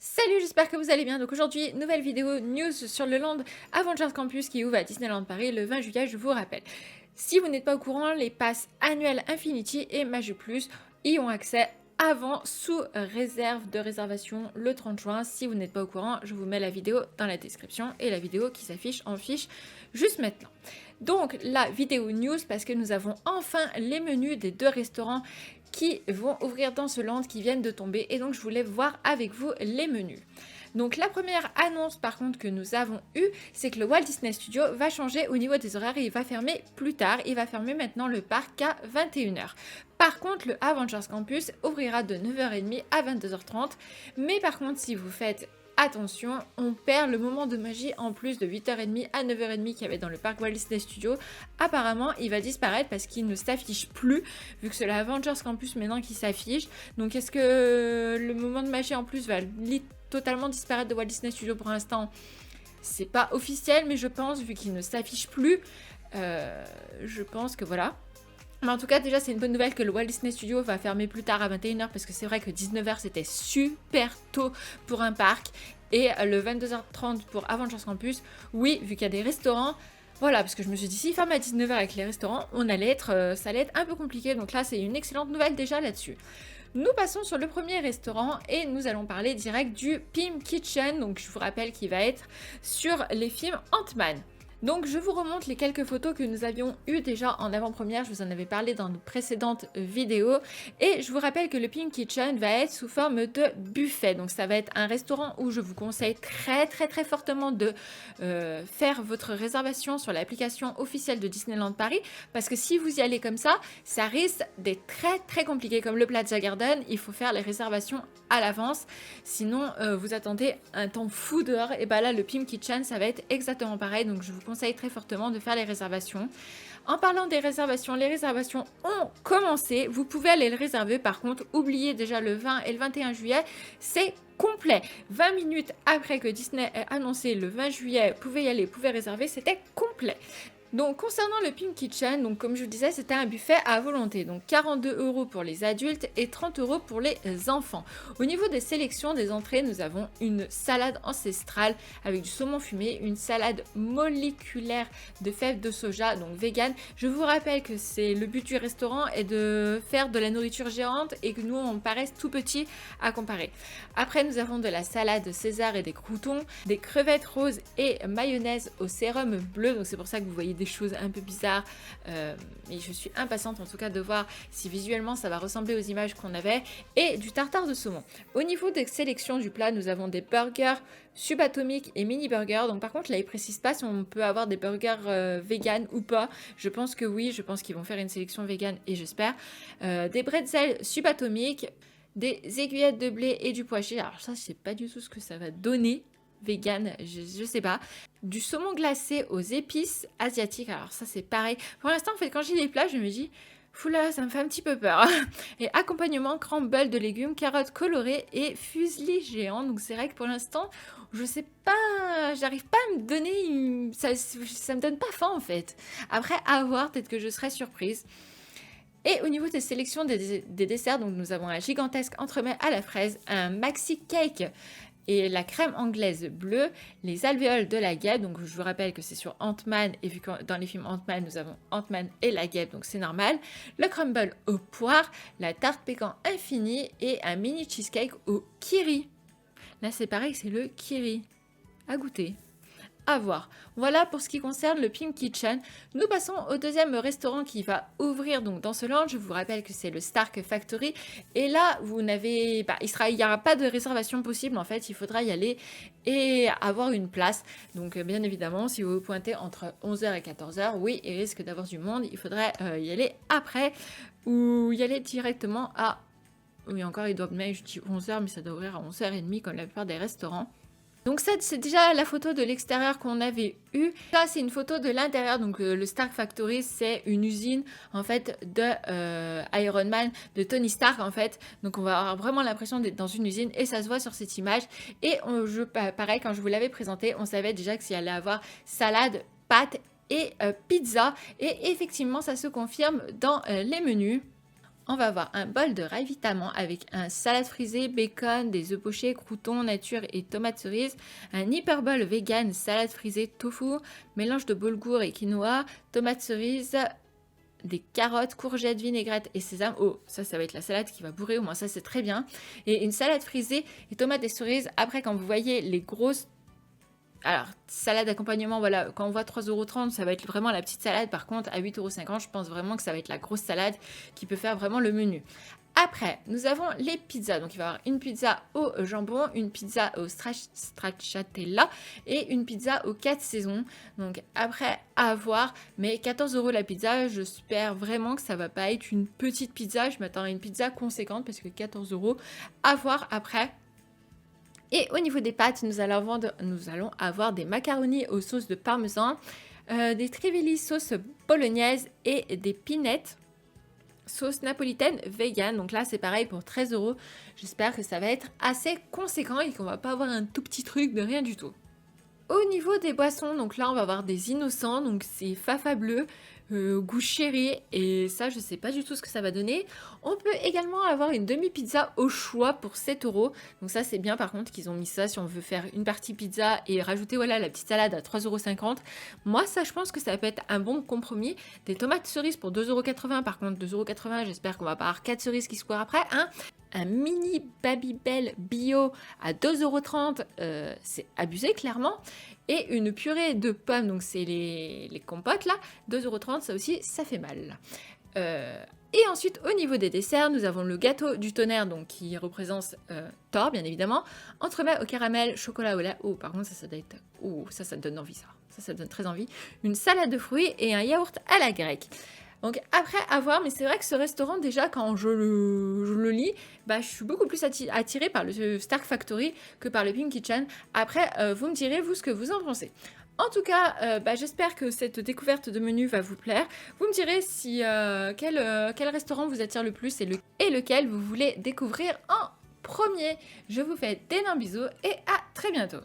Salut, j'espère que vous allez bien. Donc aujourd'hui, nouvelle vidéo news sur le Land Avengers Campus qui ouvre à Disneyland Paris le 20 juillet, je vous rappelle. Si vous n'êtes pas au courant, les passes annuels Infinity et Magic Plus y ont accès avant, sous réserve de réservation le 30 juin. Si vous n'êtes pas au courant, je vous mets la vidéo dans la description et la vidéo qui s'affiche en fiche juste maintenant. Donc la vidéo news parce que nous avons enfin les menus des deux restaurants qui vont ouvrir dans ce land qui viennent de tomber et donc je voulais voir avec vous les menus. Donc la première annonce par contre que nous avons eue, c'est que le Walt Disney Studio va changer au niveau des horaires et il va fermer plus tard. Il va fermer maintenant le parc à 21h. Par contre, le Avengers Campus ouvrira de 9h30 à 22h30. Mais par contre, si vous faites attention, on perd le moment de magie en plus de 8h30 à 9h30 qu'il y avait dans le parc Walt Disney Studios. Apparemment, il va disparaître parce qu'il ne s'affiche plus, vu que c'est l'Avengers Campus maintenant qui s'affiche. Donc, est-ce que le moment de magie en plus va totalement disparaître de Walt Disney Studios pour l'instant? C'est pas officiel, mais je pense, vu qu'il ne s'affiche plus, je pense que voilà. Mais en tout cas, déjà, c'est une bonne nouvelle que le Walt Disney Studio va fermer plus tard à 21h parce que c'est vrai que 19h c'était super tôt pour un parc et le 22h30 pour Avengers Campus, oui, vu qu'il y a des restaurants, voilà, parce que je me suis dit, s'il ferme à 19h avec les restaurants, ça allait être un peu compliqué. Donc là, c'est une excellente nouvelle déjà là-dessus. Nous passons sur le premier restaurant et nous allons parler direct du Pym Kitchen. Donc je vous rappelle qu'il va être sur les films Ant-Man. Donc je vous remonte les quelques photos que nous avions eues déjà en avant-première, je vous en avais parlé dans nos précédentes vidéos. Et je vous rappelle que le Pym Kitchen va être sous forme de buffet. Donc ça va être un restaurant où je vous conseille très fortement de faire votre réservation sur l'application officielle de Disneyland Paris. Parce que si vous y allez comme ça risque d'être très compliqué. Comme le Plaza Garden, il faut faire les réservations à l'avance. Sinon vous attendez un temps fou dehors. Et bah là le Pym Kitchen ça va être exactement pareil. Donc je vous conseille très fortement de faire les réservations. En parlant des réservations, les réservations ont commencé. Vous pouvez aller le réserver. Par contre, oubliez déjà le 20 et le 21 juillet, c'est complet. 20 minutes après que Disney ait annoncé le 20 juillet, vous pouvez y aller, vous pouvez réserver, c'était complet. Donc concernant le Pym Kitchen, donc comme je vous disais, c'était un buffet à volonté. Donc 42 € pour les adultes et 30 € pour les enfants. Au niveau des sélections des entrées, nous avons une salade ancestrale avec du saumon fumé, une salade moléculaire de fèves de soja, donc vegan. Je vous rappelle que c'est le but du restaurant est de faire de la nourriture géante et que nous on paraisse tout petit à comparer. Après nous avons de la salade César et des croûtons, des crevettes roses et mayonnaise au sérum bleu. Donc c'est pour ça que vous voyez des choses un peu bizarres, mais je suis impatiente en tout cas de voir si visuellement ça va ressembler aux images qu'on avait, et du tartare de saumon. Au niveau des sélections du plat, nous avons des burgers subatomiques et mini burgers. Donc par contre là ils précisent pas si on peut avoir des burgers vegan ou pas. Je pense que oui, je pense qu'ils vont faire une sélection vegan et j'espère. Des bretzels subatomiques, des aiguillettes de blé et du pois chiche. Alors ça je sais pas du tout ce que ça va donner vegan, je sais pas. Du saumon glacé aux épices asiatiques, alors ça c'est pareil. Pour l'instant en fait quand j'ai les plats je me dis foula, ça me fait un petit peu peur. Et accompagnement crumble de légumes, carottes colorées et fusilli géant. Donc c'est vrai que pour l'instant je sais pas, j'arrive pas à me donner ça me donne pas faim en fait. Après à voir, peut-être que je serai surprise. Et au niveau des sélections des desserts, donc nous avons un gigantesque entremets à la fraise, un maxi cake et la crème anglaise bleue, les alvéoles de la guêpe. Donc je vous rappelle que c'est sur Ant-Man, et vu que dans les films Ant-Man nous avons Ant-Man et la guêpe, donc c'est normal. Le crumble aux poires, la tarte pécan infinie et un mini cheesecake au kiri. Là c'est pareil, c'est le kiri. À goûter. À voir. Voilà pour ce qui concerne le Pym Kitchen. Nous passons au deuxième restaurant qui va ouvrir donc dans ce land. Je vous rappelle que c'est le Stark Factory. Et là, vous n'avez... il n'y aura pas de réservation possible. En fait, il faudra y aller et avoir une place. Donc, bien évidemment, si vous vous pointez entre 11h et 14h, oui, il risque d'avoir du monde. Il faudrait y aller après ou y aller directement à... Oui, encore, il doit mettre, je dis 11h, mais ça doit ouvrir à 11h30 comme la plupart des restaurants. Donc ça, c'est déjà la photo de l'extérieur qu'on avait eue. Ça, c'est une photo de l'intérieur. Donc le Stark Factory, c'est une usine en fait de Iron Man, de Tony Stark en fait. Donc on va avoir vraiment l'impression d'être dans une usine et ça se voit sur cette image. Et pareil, quand je vous l'avais présenté, on savait déjà qu'il allait avoir salade, pâtes et pizza. Et effectivement, ça se confirme dans les menus. On va avoir un bol de ravitaillement avec un salade frisée, bacon, des œufs pochés, croûtons, nature et tomates cerises, un hyper bowl vegan, salade frisée, tofu, mélange de boulgour et quinoa, tomates cerises, des carottes, courgettes, vinaigrette et sésame. Oh, ça va être la salade qui va bourrer, au moins ça c'est très bien. Et une salade frisée et tomates et cerises. Après, quand vous voyez les grosses... Alors, salade d'accompagnement, voilà, quand on voit 3,30 €, ça va être vraiment la petite salade. Par contre, à 8,50 €, je pense vraiment que ça va être la grosse salade qui peut faire vraiment le menu. Après, nous avons les pizzas. Donc, il va y avoir une pizza au jambon, une pizza au stracciatella et une pizza aux 4 saisons. Donc, après, à voir. Mais 14 € la pizza, j'espère vraiment que ça va pas être une petite pizza. Je m'attends à une pizza conséquente parce que 14 €, à voir après. Et au niveau des pâtes, nous allons avoir des macaronis aux sauces de parmesan, des trivelli sauce bolognaise et des pinettes sauce napolitaine vegan. Donc là, c'est pareil pour 13 €. J'espère que ça va être assez conséquent et qu'on va pas avoir un tout petit truc de rien du tout. Au niveau des boissons, donc là, on va avoir des innocents. Donc c'est Fafa bleu, goût chéri. Et ça, je sais pas du tout ce que ça va donner. On peut également avoir une demi-pizza au choix pour 7 €. Donc ça, c'est bien par contre qu'ils ont mis ça si on veut faire une partie pizza et rajouter voilà, la petite salade à 3,50 €. Moi, ça, je pense que ça peut être un bon compromis. Des tomates cerises pour 2,80 € par contre. 2,80 €, j'espère qu'on va pas avoir 4 cerises qui se courent après. Hein. Un mini Babybel bio à 2,30 €, c'est abusé clairement. Et une purée de pommes, donc c'est les compotes là, 2,30 €, ça aussi, ça fait mal. Et ensuite, au niveau des desserts, nous avons le gâteau du tonnerre, donc qui représente Thor, bien évidemment. Entremets au caramel, chocolat au lait. Oh, par contre, ça doit être... Oh, ça donne envie, ça. Ça donne très envie. Une salade de fruits et un yaourt à la grecque. Donc après, à voir, mais c'est vrai que ce restaurant, déjà, quand je le lis, bah, je suis beaucoup plus attirée par le Stark Factory que par le Pink Kitchen. Après, vous me direz, vous, ce que vous en pensez. En tout cas, j'espère que cette découverte de menu va vous plaire. Vous me direz si, quel restaurant vous attire le plus et lequel vous voulez découvrir en premier. Je vous fais d'énormes bisous et à très bientôt.